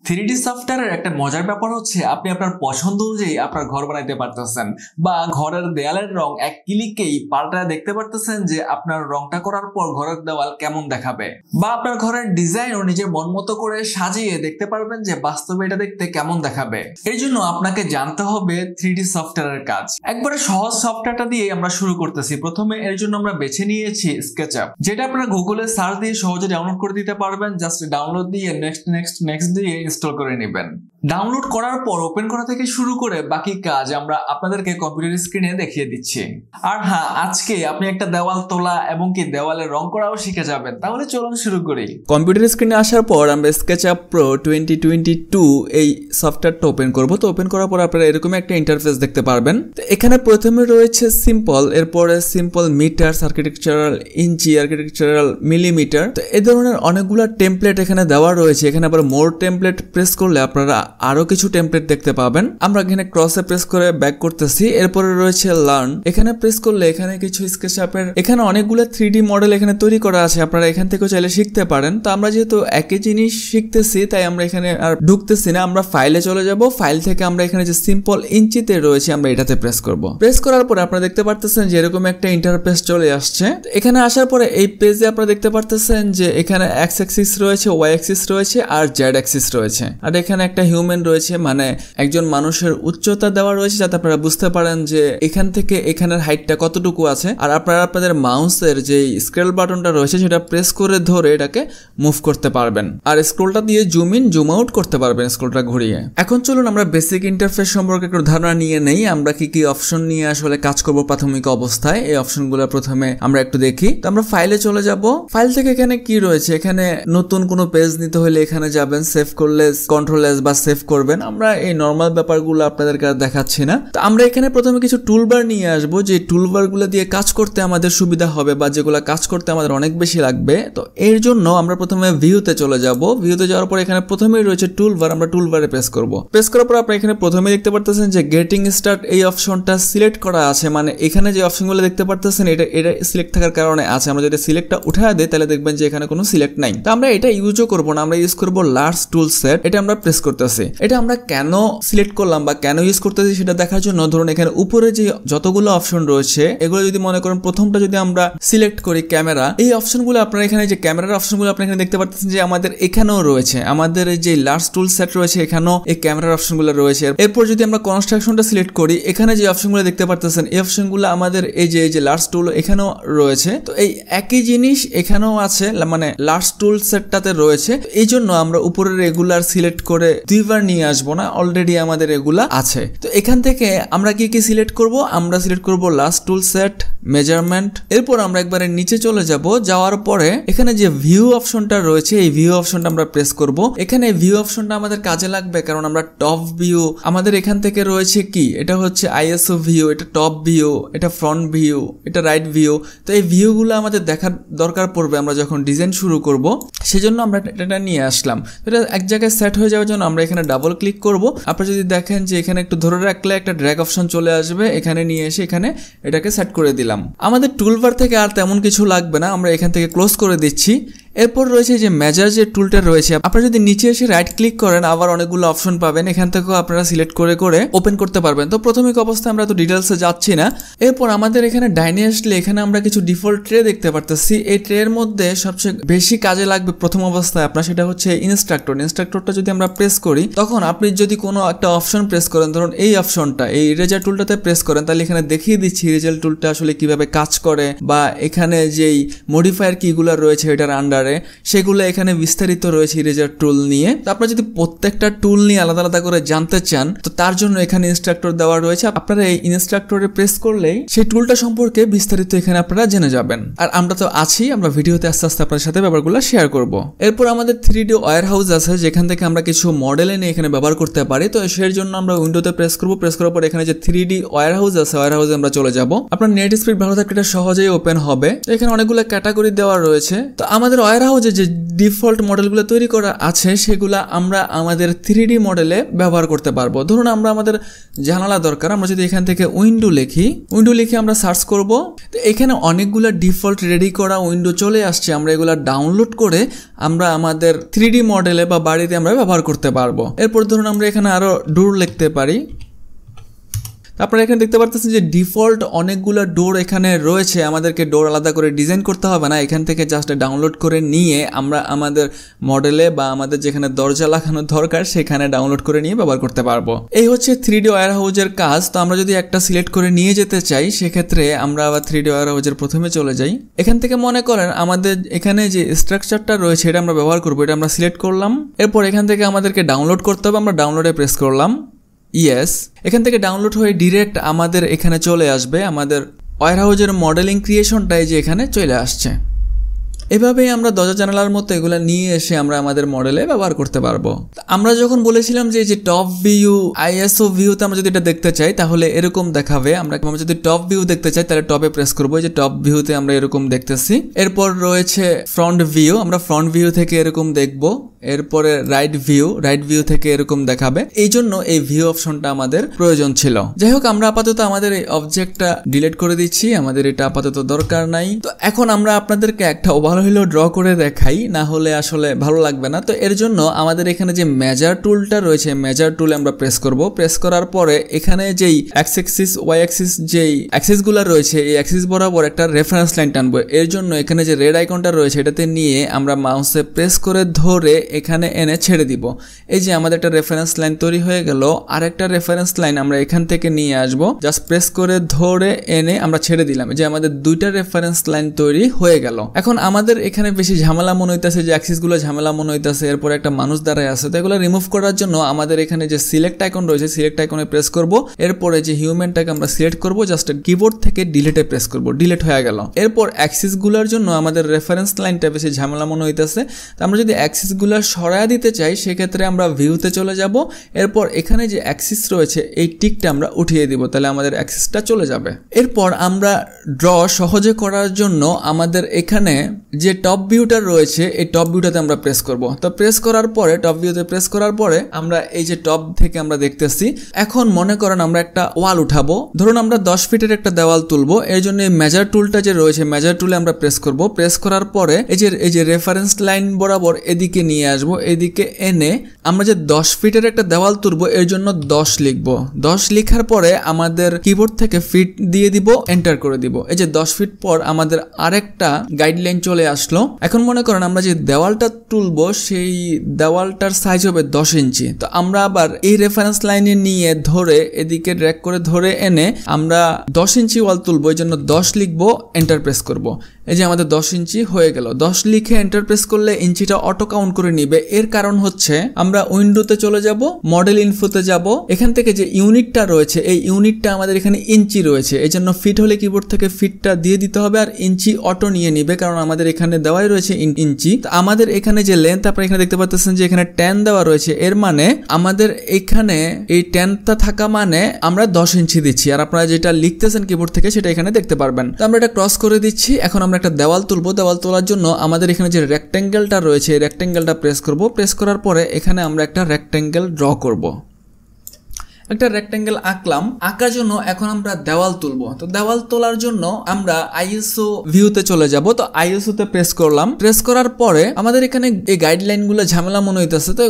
3D সফটওয়্যারের একটা মজার ব্যাপার হচ্ছে আপনি আপনার পছন্দ অনুযায়ী আপনার ঘর বানাইতে পারতেছেন বা ঘরের দেয়ালের রং এক ক্লিকেই পাল্টায় দেখতে পারতেছেন যে আপনার রংটা করার পর ঘরের দেওয়াল কেমন দেখাবে বা আপনার ঘরের ডিজাইন ও নিজের মন মতো করে সাজিয়ে দেখতে পারবেন যে বাস্তবে এটা দেখতে কেমন দেখাবে। এই জন্য আপনাকে জানতে হবে 3D সফটওয়্যারের কাজ। একবারে সহজ সফটওয়্যারটা দিয়ে আমরা শুরু করতেছি। প্রথমে এর জন্য আমরা বেছে নিয়েছি SketchUp, যেটা আপনারা গুগলে সার্চ দিয়ে সহজে ডাউনলোড করে দিতে পারবেন। জাস্ট ডাউনলোড দিয়ে নেক্সট দিয়ে ইনস্টল করে নেবেন। ডাউনলোড করার পর ওপেন করা থেকে শুরু করে বাকি কাজ আমরা আপনাদেরকে কম্পিউটার স্ক্রিনে দেখিয়ে দিচ্ছি। আর হ্যাঁ, আজকে আপনি একটা দেওয়াল তোলা এবং কি দেওয়ালে রং করাও শিখে যাবেন। তাহলে চলুন শুরু করি। কম্পিউটার স্ক্রিনে আসার পর আমরা SketchUp Pro 2022 এই সফটওয়্যারটা ওপেন করব। তো ওপেন করার পর আপনারা এরকম একটা ইন্টারফেস দেখতে পারবেন। তো এখানে প্রথমে রয়েছে সিম্পল, এরপরে সিম্পল মিটার, আর্কিটেকচারাল ইঞ্চি, আর্কিটেকচারাল মিলিমিটার। তো এই ধরনের অনেকগুলো টেমপ্লেট এখানে দেওয়া রয়েছে। এখানে আবার মোর টেমপ্লেট প্রেস করলে আপনারা আরো কিছু টেমপ্লেট দেখতে পাবেন। আমরা এখানে ক্রসে প্রেস করে ব্যাক করতেছি। এরপরে রয়েছে লার্ন, এখানে প্রেস করলে এখানে কিছু স্কেচআপের এখানে অনেকগুলো 3D মডেল এখানে তৈরি করা আছে, আপনারা এখান থেকে চাইলে শিখতে পারেন। তো আমরা যেহেতু একই জিনিস শিখতেছি তাই আমরা এখানে আর ঢুকতেছি না, আমরা ফাইলে চলে যাব। ফাইল থেকে আমরা এখানে যে সিম্পল ইঞ্চিতে রয়েছে আমরা এটাতে প্রেস করব। প্রেস করার পরে আপনারা দেখতে পারতেছেন যে এরকম একটা ইন্টারফেস চলে আসছে। এখানে আসার পরে এই পেজে আপনারা দেখতে পারতেছেন যে এখানে এক্স অ্যাক্সিস রয়েছে, ওয়াই অ্যাক্সিস রয়েছে আর জেড অ্যাক্সিস রয়েছে। আর এখানে একটা হিউম্যান রয়েছে, মানে একজন মানুষের উচ্চতা দেওয়া রয়েছে যাতে আপনারা বুঝতে পারেন যে এখান থেকে এখানের হাইটটা কতটুকু আছে। আর আপনারা আপনাদের মাউসের যে স্ক্রল বাটনটা রয়েছে সেটা প্রেস করে ধরে এটাকে মুভ করতে পারবেন আর স্ক্রলটা দিয়ে জুম ইন জুম আউট করতে পারবেন স্ক্রলটা ঘুরিয়ে। এখন চলুন আমরা বেসিক ইন্টারফেস সম্পর্কে একটু ধারণা নিয়ে নেই। আমরা কি কি অপশন নিয়ে আসলে কাজ করব প্রাথমিক অবস্থায়, এই অপশনগুলো প্রথমে আমরা একটু দেখি। তো আমরা ফাইলে চলে যাব। ফাইল থেকে এখানে কি রয়েছে, এখানে নতুন কোনো পেজ নিতে হলে এখানে যাবেন, সেভ করলে কন্ট্রোল এস বা সেভ করবেন। আমরা এই নরমাল ব্যাপারগুলো আপনাদেরকে দেখাচ্ছি না। তো আমরা এখানে প্রথমে কিছু টুলবার নিয়ে আসবো, যে টুলবার গুলো দিয়ে কাজ করতে আমাদের সুবিধা হবে বা যেগুলো কাজ করতে আমাদের অনেক বেশি লাগবে। তো এর জন্য আমরা প্রথমে ভিউতে চলে যাব। ভিউতে যাওয়ার পর এখানে প্রথমেই রয়েছে টুলবার, আমরা টুলবারে প্রেস করব। প্রেস করার পর আপনি এখানে প্রথমে দেখতে পারতেছেন যে গেটিং স্টার্ট এই অপশনটা সিলেক্ট করা আছে, মানে এখানে যে অপশনগুলো দেখতে পারতেছেন এটা সিলেক্ট থাকার কারণে আছে। আমরা যদি সিলেক্টটা উঠায় দেই তাহলে দেখবেন যে এখানে কোনো সিলেক্ট নাই। তো আমরা এটা ইউজও করব না, আমরা ইউজ করব লার্জ টুল সেট। এটা আমরা প্রেস করতেছি। এটা আমরা কেন সিলেক্ট করলাম বা কেন ইউজ করতেছি সেটা দেখার জন্য ধরুন এখানে উপরে যে যতগুলো অপশন রয়েছে এগুলো যদি মনে করেন প্রথমটা যদি আমরা সিলেক্ট করি ক্যামেরা, এই অপশনগুলো আপনারা এখানে যে ক্যামেরার অপশনগুলো আপনি এখানে দেখতে পাচ্ছেন যে আমাদের এখানেও রয়েছে, আমাদের যে লার্জ টুল সেট রয়েছে এখানেও এই ক্যামেরার অপশনগুলো রয়েছে। এরপর যদি আমরা কনস্ট্রাকশনটা সিলেক্ট করি, এখানে যে অপশনগুলো দেখতে পাচ্ছেন এই অপশনগুলো আমাদের এই যে লার্জ টুল এখানেও রয়েছে। তো এই একই জিনিস এখানেও আছে, মানে লার্জ টুল সেটটাতে রয়েছে। এই জন্য আমরা উপরের রেগুলার সিলেক্ট করে দুইবার নিয়ে আসবো না, অলরেডি আমাদের এগুলা আছে। তো এখান থেকে আমরা কি কি সিলেক্ট করব, আমরা সিলেক্ট করব লাস্ট টুল সেট, মেজারমেন্ট। এরপর আমরা একবারে নিচে চলে যাব। যাওয়ার পরে এখানে যে ভিউ অপশনটা রয়েছে এই ভিউ অপশনটা আমরা প্রেস করব। এখানে ভিউ অপশনটা আমাদের কাজে লাগবে কারণ আমরা টপ ভিউ আমাদের এখান থেকে রয়েছে কি, এটা হচ্ছে আইএসও ভিউ, এটা টপ ভিউ, এটা ফ্রন্ট ভিউ, এটা রাইট ভিউ। তো এই ভিউগুলো আমাদের দেখার দরকার পড়বে আমরা যখন ডিজাইন শুরু করব, সেজন্য আমরা এটা নিয়ে আসলাম। এটা এক জায়গায় সেট হয়ে যাওয়ার জন্য আমরা এখানে ডাবল ক্লিক করব। আপনারা যদি দেখেন যে এখানে একটু ধরে রাখলে একটা ড্র্যাগ অপশন চলে আসবে, এখানে নিয়ে এসে এখানে এটাকে সেট করে দিলাম। আমাদের টুলবার থেকে আর তেমন কিছু লাগবে না, আমরা এখান থেকে ক্লোজ করে দিচ্ছি। এরপর রয়েছে যে মেজার যে টুলটা রয়েছে, আপনারা যদি নিচে এসে রাইট ক্লিক করেন আবার অনেকগুলো অপশন পাবেন, এখান থেকেও আপনারা সিলেক্ট করে করে ওপেন করতে পারবেন। তো প্রাথমিক অবস্থায় আমরা তো ডিটেলসে যাচ্ছি না। এরপর আমাদের এখানে ডাইনে আসলে এখানে আমরা কিছু ডিফল্ট ট্রে দেখতে পারতেছি। এই ট্রের মধ্যে সবচেয়ে বেশি কাজে লাগবে প্রথম অবস্থায় আপনার, সেটা হচ্ছে ইনস্ট্রাক্টরটা যদি আমরা প্রেস করি তখন আপনি যদি কোনো একটা অপশন প্রেস করেন, ধরুন এই অপশনটা, এই ইরেজার টুলটাতে প্রেস করেন, তাহলে এখানে দেখিয়ে দিচ্ছি ইরেজার টুলটা আসলে কিভাবে কাজ করে বা এখানে যেই মডিফায়ার কিগুলো রয়েছে এটার আন্ডারে সেগুলো এখানে বিস্তারিত রয়েছে ইরেজার টুল নিয়ে। তো আপনারা যদি প্রত্যেকটা টুল নিয়ে আলাদা আলাদা করে জানতে চান তো তার জন্য এখানে ইনস্ট্রাক্টর দেওয়া রয়েছে। আপনারা এই ইনস্ট্রাক্টরে প্রেস করলেই সেই টুলটা সম্পর্কে বিস্তারিত এখানে আপনারা জেনে যাবেন। আর আমরা তো আছি, আমরা ভিডিওতে আস্তে আস্তে আপনাদের সাথে ব্যাপারগুলো শেয়ার করব। এরপর আমাদের 3D ওয়্যার হাউস আছে যেখান থেকে আমরা কিছু মডেল এনে এখানে ব্যবহার করতে পারি। তো সেই জন্য আমরা উইন্ডোতে প্রেস করব। প্রেস করার পর এখানে যে 3D ওয়্যার হাউস আছে, ওয়্যার হাউসে আমরা চলে যাব। আপনার নেট স্পিড ভালো থাকলে এটা সহজেই ওপেন হবে। তো এখানে অনেকগুলো ক্যাটাগরি দেওয়া রয়েছে। তো আমাদের ওয়্যার হাউসে যে ডিফল্ট মডেলগুলো তৈরি করা আছে সেগুলা আমরা আমাদের 3D মডেলে ব্যবহার করতে পারবো। ধরুন আমরা আমাদের জানালা দরকার, আমরা যদি এখান থেকে উইন্ডো লিখে আমরা সার্চ করব, তো এখানে অনেকগুলো ডিফল্ট রেডি করা উইন্ডো চলে আসছে। আমরা এগুলা ডাউনলোড করে আমরা আমাদের 3D মডেলে বা বাড়িতে আমরা ব্যবহার করতে পারবো। এরপর ধরুন আমরা এখানে আরো ডোর লিখতে পারি। আপনারা এখানে দেখতে পাচ্ছেন যে ডিফল্ট অনেকগুলো ডোর এখানে রয়েছে, আমাদেরকে ডোর আলাদা করে ডিজাইন করতে হবে না, এখান থেকে জাস্ট ডাউনলোড করে নিয়ে আমরা আমাদের মডেলে বা আমাদের যেখানে দরজা লাগানো দরকার সেখানে ডাউনলোড করে নিয়ে ব্যবহার করতে পারবো। এই হচ্ছে 3D ওয়্যার হাউসের কাজ। তো আমরা যদি একটা সিলেক্ট করে নিয়ে যেতে চাই সেক্ষেত্রে আমরা আবার 3D ওয়্যার হাউসের প্রথমে চলে যাই। এখান থেকে মনে করেন আমাদের এখানে যে স্ট্রাকচারটা রয়েছে এটা আমরা ব্যবহার করবো, এটা আমরা সিলেক্ট করলাম। এরপর এখান থেকে আমাদেরকে ডাউনলোড করতে হবে, আমরা ডাউনলোডে প্রেস করলাম, ইয়েস। এখান থেকে ডাউনলোড হয়ে ডিরেক্ট আমাদের এখানে চলে আসবে, আমাদের ওয়্যার হাউসের মডেলিং ক্রিয়েশনটাই যে এখানে চলে আসছে। এভাবেই আমরা দরজা জানালার মতো এগুলো নিয়ে এসে আমরা আমাদের মডেলে ব্যবহার করতে পারবো। আমরা যখন বলেছিলাম যে টপ ভিউ আইএসও ভিউতে আমরা যদি এটা দেখতে চাই তাহলে এরকম দেখাবে। আমরা যদি টপ ভিউ দেখতে চাই তাহলে টপে প্রেস করবো, যে টপ ভিউতে আমরা এরকম দেখতেছি। এরপর রয়েছে ফ্রন্ট ভিউ, আমরা ফ্রন্ট ভিউ থেকে এরকম দেখবো। এরপরে রাইট ভিউ থেকে এরকম দেখাবে। এই জন্য এই ভিউ অপশনটা আমাদের প্রয়োজন ছিল। যাই হোক, আমরা আপাতত আমাদের এই অবজেক্টটা ডিলিট করে দিচ্ছি, আমাদের এটা আপাতত দরকার নাই। তো এখন আমরা আপনাদেরকে একটা ওভারঅল ড্র করে দেখাই, না হলে আসলে ভালো লাগবে না। তো এর জন্য আমাদের এখানে যে মেজার টুলটা রয়েছে, মেজার টুলে আমরা প্রেস করব। প্রেস করার পরে এখানে যেই এক্স অ্যাক্সিস ওয়াই অ্যাক্সিস যেই অ্যাক্সিস গুলো রয়েছে এই অ্যাক্সিস বরাবর একটা রেফারেন্স লাইন টানবো। এর জন্য এখানে যে রেড আইকনটা রয়েছে এটাতে নিয়ে আমরা মাউসে প্রেস করে ধরে এখানে এনে ছেড়ে দিব। এই যে আমাদের একটা রেফারেন্স লাইন তৈরি হয়ে গেল। আর একটা রেফারেন্স লাইন আমরা এখান থেকে নিয়ে আসবো, জাস্ট প্রেস করে ধরে এনে আমরা ছেড়ে দিলাম। যে আমাদের দুইটা রেফারেন্স লাইন তৈরি হয়ে গেল। এখন আমাদের এখানে বেশি ঝামেলা মনে হইতেছে, যে অ্যাক্সিস গুলো ঝামেলা মনে হইতেছে, এরপর একটা মানুষ দাঁড়ায় আছে। তো এগুলো রিমুভ করার জন্য আমাদের এখানে যে সিলেক্ট আইকন রয়েছে সিলেক্ট আইকনে প্রেস করব। এরপরে যে হিউম্যানটাকে আমরা সিলেক্ট করব, জাস্ট কিবোর্ড থেকে ডিলিটে প্রেস করব, ডিলিট হয়ে গেল। এরপর অ্যাক্সিস গুলোর জন্য আমাদের রেফারেন্স লাইনটা বেশি ঝামেলা মনে হইতেছে। তো আমরা যদি অ্যাক্সিস গুলো সরায় দিতে চাই সেক্ষেত্রে আমরা ভিউতে চলে যাব। এরপর এখানে যে অ্যাক্সিস রয়েছে এই টিকটা আমরা উঠিয়ে দিব, তাহলে আমাদের অ্যাক্সিসটা চলে যাবে। এরপর আমরা ড্র সহজে করার জন্য আমাদের এখানে যে টপ ভিউটা রয়েছে এই টপ ভিউটাতে আমরা প্রেস করব। তো প্রেস করার পরে টপ ভিউতে প্রেস করার পরে আমরা এই যে টপ থেকে আমরা দেখতেছি। এখন মনে করেন আমরা একটা ওয়াল উঠাবো, ধরুন আমরা 10 ফিটের একটা দেওয়াল তুলবো। এর জন্য এই মেজার টুলটা যে রয়েছে মেজার টুলে আমরা প্রেস করব। প্রেস করার পরে এই যে রেফারেন্স লাইন বরাবর এদিকে নিয়ে আসবো। এদিকে এনে আমরা যে 10 ফিটের একটা দেওয়াল তুলবো এর জন্য 10 লিখবো। 10 লিখার পরে আমাদের কিবোর্ড থেকে ফিট দিয়ে দিব, এন্টার করে দিব। এই যে 10 ফিট পর আমাদের আরেকটা গাইডলাইন চলে আসলো। এখন মনে করেন আমরা যে দেওয়ালটা তুলবো সেই দেওয়ালটার সাইজ হবে 10 ইঞ্চি। তো আমরা আবার এই রেফারেন্স লাইনে নিয়ে ধরে এদিকে ড্র্যাগ করে ধরে এনে আমরা 10 ইঞ্চি ওয়াল তুলবো, এই জন্য 10 লিখবো, এন্টার প্রেস করব। এই যে আমাদের 10 ইঞ্চি হয়ে গেল। 10 লিখে এন্টার প্রেস করলে ইঞ্চিটা অটো কাউন্ট করে নিবে। এর কারণ হচ্ছে আমরা উইন্ডোতে চলে যাব, মডেল ইনফোতে যাব। এখান থেকে যে ইউনিটটা রয়েছে এই ইউনিটটা আমাদের এখানে ইঞ্চি রয়েছে, এই জন্য ফিট হলে কিবোর্ড থেকে ফিটটা দিয়ে দিতে হবে, আর ইঞ্চি অটো নিয়ে নিবে, কারণ আমাদের এখানে দেওয়াই রয়েছে ইঞ্চি। আমাদের এখানে যে লেন্থ আপনারা এখানে দেখতে পাচ্ছেন যে এখানে 10 দেওয়া রয়েছে, এর মানে আমাদের এখানে এই 10টা থাকা মানে আমরা 10 ইঞ্চি দিচ্ছি। আর আপনারা যেটা লিখতেছেন কিবোর্ড থেকে সেটা এখানে দেখতে পারবেন। তো আমরা এটা ক্রস করে দিচ্ছি। এখন আমরা একটা দেওয়াল তুলবো। দেওয়াল তোলার জন্য আমাদের এখানে যে রেক্টেঙ্গেলটা রয়েছে এই রেক্টেঙ্গেলটা প্রেস করব। প্রেস করার পরে এখানে আমরা একটা রেক্টেঙ্গেল ড্র করব। একটা রেক্টেঙ্গেল আঁকলাম। আঁকার জন্য এখন আমরা দেওয়াল তুলবো। তো দেওয়াল তোলার জন্য আমরা আইএসও ভিউতে চলে যাব। তো আইএসও তে প্রেস করলাম। প্রেস করার পরে আমাদের এখানে এই গাইডলাইন গুলো ঝামেলা মনে হইতেছে। তো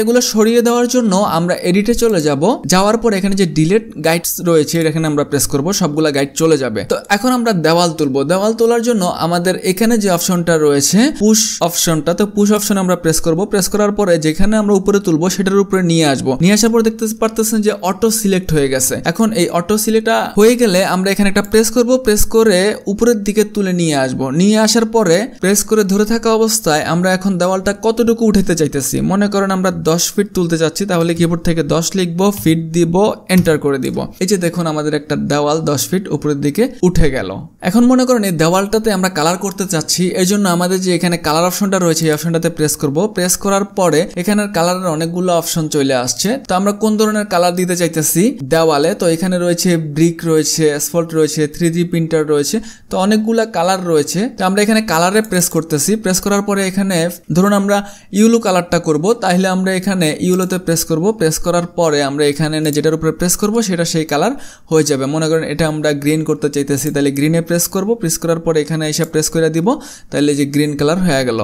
এগুলো সরিয়ে দেওয়ার জন্য আমরা এডিটে চলে যাব। যাওয়ার পর এখানে যে ডিলিট গাইডস রয়েছে এখানে আমরা প্রেস করব, সবগুলা গাইড চলে যাবে। তো এখন আমরা দেওয়াল তুলবো। দেওয়াল তোলার জন্য আমাদের এখানে যে অপশনটা রয়েছে পুশ অপশনটা, তো পুশ অপশন আমরা প্রেস করব। প্রেস করার পরে যেখানে আমরা উপরে তুলবো সেটার উপরে নিয়ে আসবো। নিয়ে আসার পর দেখতে পারতেছেন যে অটো সিলেক্ট হয়ে গেছে। এখন এই অটো সিলেক্টটা হয়ে গেলে আমরা এখানে একটা প্রেস করব। প্রেস করে উপরের দিকে তুলে নিয়ে আসবো। নিয়ে আসার পরে প্রেস করে ধরে থাকা অবস্থায় আমরা এখন দেওয়ালটা কতটুকু উঠাতে চাইতেছি। মনে করেন আমরা 10 ফিট তুলতে চাচ্ছি, তাহলে কিবোর্ড থেকে 10 লিখবো, ফিট দিব, এন্টার করে দিব। এই যে দেখুন আমাদের একটা দেওয়াল 10 ফিট উপরের দিকে উঠে গেল। এখন মনে করেন এই দেওয়ালটাতে আমরা কালার করতে চাচ্ছি, এর জন্য আমাদের যে এখানে কালার অপশনটা রয়েছে এই অপশনটাতে প্রেস করব। প্রেস করার পরে এখানের কালারের অনেকগুলো অপশন চলে আসছে। তো আমরা কোন ধরনের কালার দিতে দিতে চাইতেছি দেওয়ালে। তো এখানে রয়েছে ব্রিক রয়েছে, অ্যাসফল্ট রয়েছে, 3D প্রিন্টার রয়েছে, তো অনেকগুলা কালার রয়েছে। তো আমরা এখানে কালারে প্রেস করতেছি। প্রেস করার পরে এখানে ধরুন আমরা ইয়েলো কালারটা করব, তাহলে আমরা এখানে ইয়েলোতে প্রেস করব। প্রেস করার পরে আমরা এখানে যেটার উপরে প্রেস করব সেটা সেই কালার হয়ে যাবে। মনে করেন এটা আমরা গ্রিন করতে চাইতেছি, তাহলে গ্রিনে প্রেস করব। প্রেস করার পরে এখানে এসে প্রেস করে দিব, তাহলে যে গ্রিন কালার হয়ে গেল।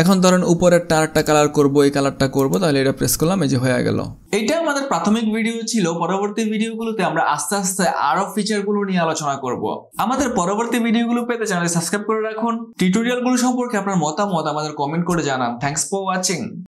এখন ধরেন উপরের টারটা কালার করব, এই কালারটা করব, তাহলে এটা প্রেস করলাম, এই যে হয়ে গেল। এটা আমাদের প্রাথমিক ভিডিও ছিল। পরবর্তী ভিডিওগুলোতে আমরা আস্তে আস্তে আরো ফিচারগুলো নিয়ে আলোচনা করব। আমাদের পরবর্তী ভিডিওগুলো পেতে চ্যানেল সাবস্ক্রাইব করে রাখুন। টিউটোরিয়ালগুলো সম্পর্কে আপনার মতামত আমাদের কমেন্ট করে জানান। Thanks for watching.